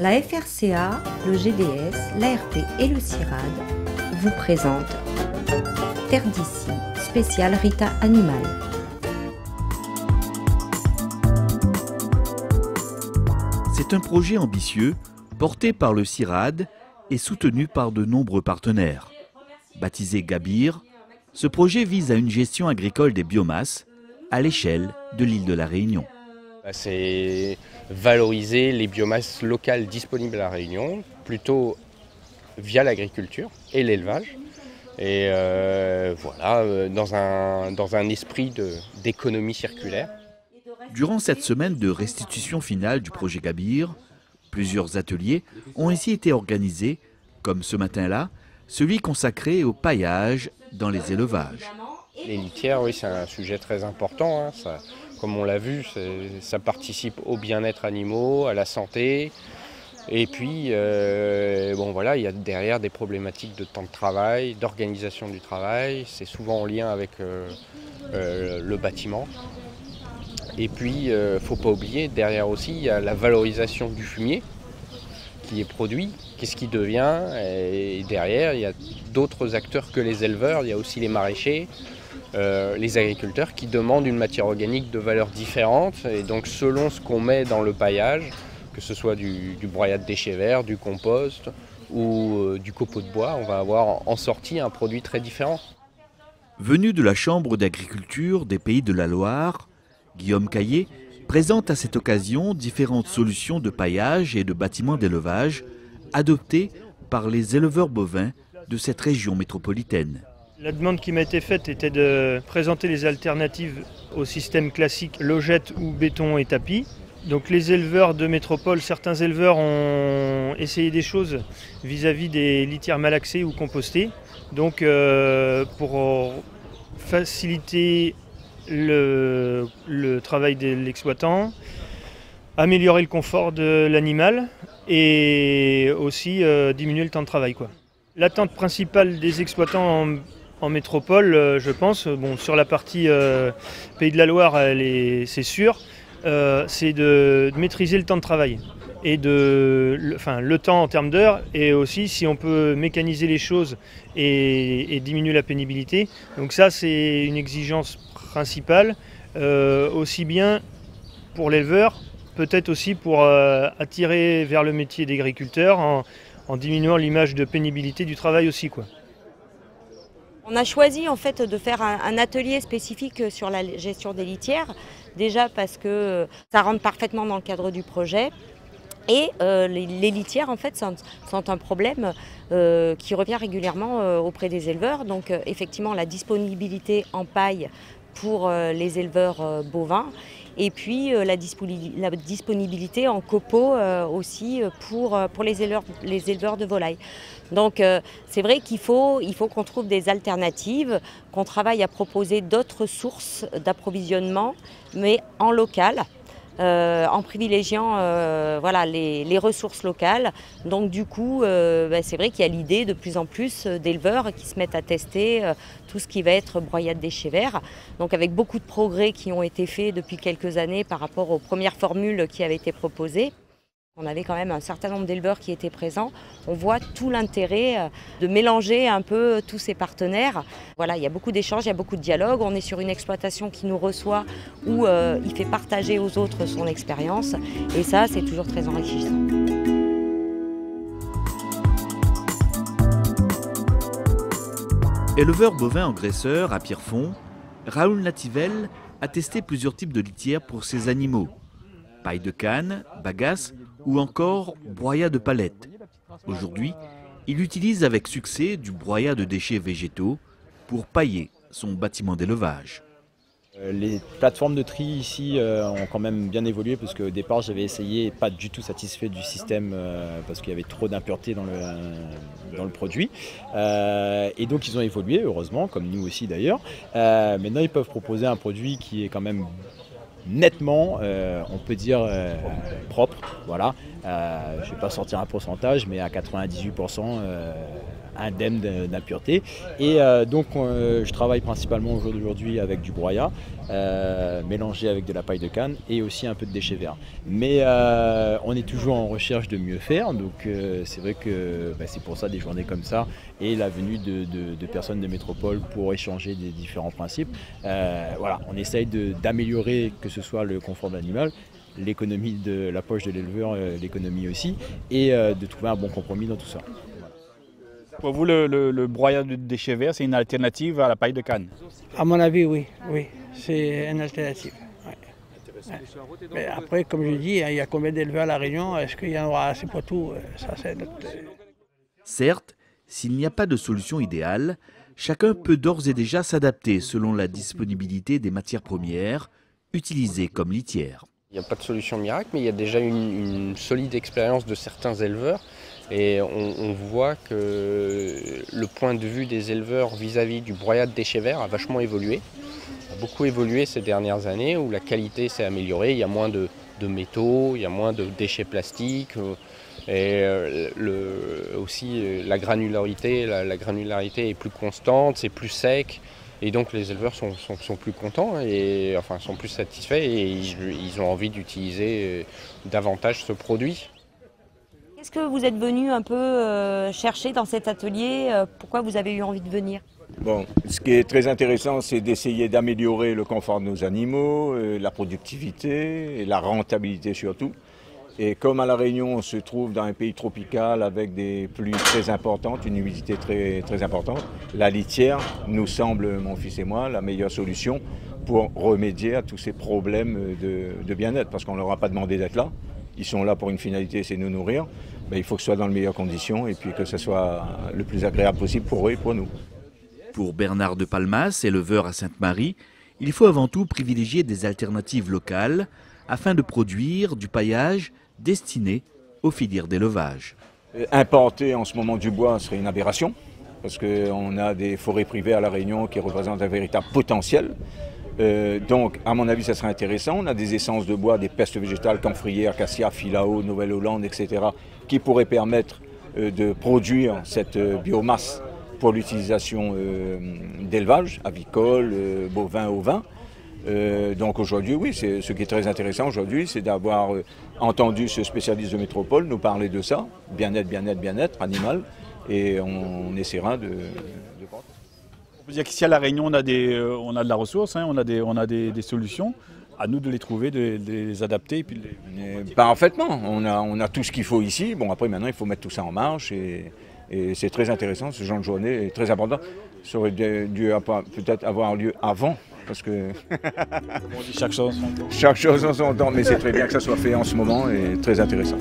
La FRCA, le GDS, l'ARP et le CIRAD vous présentent Terre d'ici, spécial Rita Animal. C'est un projet ambitieux, porté par le CIRAD et soutenu par de nombreux partenaires. Baptisé Gabir, ce projet vise à une gestion agricole des biomasses à l'échelle de l'île de la Réunion. C'est valoriser les biomasses locales disponibles à la Réunion, plutôt via l'agriculture et l'élevage. Et voilà, dans un esprit d'économie circulaire. Durant cette semaine de restitution finale du projet Gabir, plusieurs ateliers ont ainsi été organisés, comme ce matin-là, celui consacré au paillage dans les élevages. Les litières, oui, c'est un sujet très important. Ça, comme on l'a vu, ça participe au bien-être animaux, à la santé. Et puis, bon, voilà, il y a derrière des problématiques de temps de travail, d'organisation du travail. C'est souvent en lien avec le bâtiment. Et puis, il ne faut pas oublier, derrière aussi, il y a la valorisation du fumier qui est produit. Qu'est-ce qui devient? Et derrière, il y a d'autres acteurs que les éleveurs. Il y a aussi les maraîchers, les agriculteurs qui demandent une matière organique de valeur différente. Et donc, selon ce qu'on met dans le paillage, que ce soit du broyat de déchets verts, du compost ou du copeau de bois, on va avoir en sortie un produit très différent. Venu de la Chambre d'agriculture des Pays de la Loire, Guillaume Caillé présente à cette occasion différentes solutions de paillage et de bâtiments d'élevage adoptées par les éleveurs bovins de cette région métropolitaine. La demande qui m'a été faite était de présenter les alternatives au système classique logette ou béton et tapis. Donc les éleveurs de métropole, certains éleveurs ont essayé des choses vis-à-vis des litières malaxées ou compostées. Donc pour faciliter le travail de l'exploitant, améliorer le confort de l'animal et aussi diminuer le temps de travail, quoi. L'attente principale des exploitants en métropole, je pense, bon, sur la partie Pays de la Loire, c'est sûr, c'est de maîtriser le temps de travail et le temps en termes d'heures, et aussi si on peut mécaniser les choses et diminuer la pénibilité. Donc ça, c'est une exigence principale, aussi bien pour l'éleveur, peut-être aussi pour attirer vers le métier d'agriculteur en diminuant l'image de pénibilité du travail aussi, quoi. On a choisi en fait de faire un atelier spécifique sur la gestion des litières, déjà parce que ça rentre parfaitement dans le cadre du projet. Et les litières en fait sont un problème qui revient régulièrement auprès des éleveurs. Donc effectivement la disponibilité en paille pour les éleveurs bovins, et puis la disponibilité en copeaux aussi pour les éleveurs de volailles. Donc c'est vrai qu'il faut qu'on trouve des alternatives, qu'on travaille à proposer d'autres sources d'approvisionnement, mais en local. En privilégiant voilà, les ressources locales. Donc du coup, c'est vrai qu'il y a l'idée de plus en plus d'éleveurs qui se mettent à tester tout ce qui va être broyat de déchets verts. Donc avec beaucoup de progrès qui ont été faits depuis quelques années par rapport aux premières formules qui avaient été proposées. On avait quand même un certain nombre d'éleveurs qui étaient présents. On voit tout l'intérêt de mélanger un peu tous ces partenaires. Voilà, il y a beaucoup d'échanges, il y a beaucoup de dialogues. On est sur une exploitation qui nous reçoit, où il fait partager aux autres son expérience. Et ça, c'est toujours très enrichissant. Éleveur bovin engraisseur à Pierrefonds, Raoul Nativel a testé plusieurs types de litières pour ses animaux. Paille de canne, bagasse ou encore broyat de palette. Aujourd'hui, il utilise avec succès du broyat de déchets végétaux pour pailler son bâtiment d'élevage. Les plateformes de tri ici ont quand même bien évolué, parce qu'au départ j'avais essayé, pas du tout satisfait du système parce qu'il y avait trop d'impuretés dans le produit. Et donc ils ont évolué, heureusement, comme nous aussi d'ailleurs. Maintenant ils peuvent proposer un produit qui est quand même nettement, on peut dire, propre. Voilà. Je ne vais pas sortir un pourcentage, mais à 98%, indemne d'impureté. Et donc je travaille principalement au jour d'aujourd'hui avec du broyat, mélangé avec de la paille de canne et aussi un peu de déchets verts. Mais on est toujours en recherche de mieux faire, donc c'est vrai que c'est pour ça des journées comme ça et la venue de personnes de métropole pour échanger des différents principes. Voilà, on essaye d'améliorer que ce soit le confort de l'animal, l'économie de la poche de l'éleveur, l'économie aussi, et de trouver un bon compromis dans tout ça. Pour vous, le broyat de déchets verts, c'est une alternative à la paille de canne? À mon avis, oui, c'est une alternative. Ouais. Mais après, comme je dis, il y a combien d'éleveurs à La Réunion? Est-ce qu'il y en aura assez pour tout? Ça, c'est notre... Certes, s'il n'y a pas de solution idéale, chacun peut d'ores et déjà s'adapter selon la disponibilité des matières premières utilisées comme litière. Il n'y a pas de solution miracle, mais il y a déjà une solide expérience de certains éleveurs. Et on voit que le point de vue des éleveurs vis-à-vis du broyat de déchets verts a vachement évolué. A beaucoup évolué ces dernières années où la qualité s'est améliorée, il y a moins de métaux, il y a moins de déchets plastiques. Et aussi la granularité est plus constante, c'est plus sec. Et donc les éleveurs sont plus contents, et enfin sont plus satisfaits et ils ont envie d'utiliser davantage ce produit. Qu'est-ce que vous êtes venu un peu chercher dans cet atelier? Pourquoi vous avez eu envie de venir? Bon, ce qui est très intéressant, c'est d'essayer d'améliorer le confort de nos animaux, la productivité et la rentabilité surtout. Et comme à La Réunion, on se trouve dans un pays tropical avec des pluies très importantes, une humidité très importante, la litière nous semble, mon fils et moi, la meilleure solution pour remédier à tous ces problèmes de bien-être. Parce qu'on ne leur a pas demandé d'être là. Ils sont là pour une finalité, c'est nous nourrir. Mais il faut que ce soit dans les meilleures conditions et puis que ce soit le plus agréable possible pour eux et pour nous. Pour Bernard de Palmas, éleveur à Sainte-Marie, il faut avant tout privilégier des alternatives locales afin de produire du paillage destiné aux filières d'élevage. Importer en ce moment du bois serait une aberration, parce qu'on a des forêts privées à La Réunion qui représentent un véritable potentiel. Donc, à mon avis, ça serait intéressant. On a des essences de bois, des pestes végétales, camphrières, cassia, philao, Nouvelle-Hollande, etc., qui pourraient permettre de produire cette biomasse pour l'utilisation d'élevage, avicole, bovin, ovin. Donc aujourd'hui, oui, ce qui est très intéressant aujourd'hui, c'est d'avoir entendu ce spécialiste de métropole nous parler de ça, bien-être animal, et on essaiera de voir. On peut dire qu'ici à La Réunion, on a de la ressource, hein, on a des solutions. À nous de les trouver, de les adapter. Et puis Parfaitement, on a tout ce qu'il faut ici. Bon, après maintenant, il faut mettre tout ça en marche et c'est très intéressant, ce genre de journée est très important. Ça aurait dû peut-être avoir lieu avant. Parce que on dit chaque chose en son temps, mais c'est très bien que ça soit fait en ce moment et très intéressant.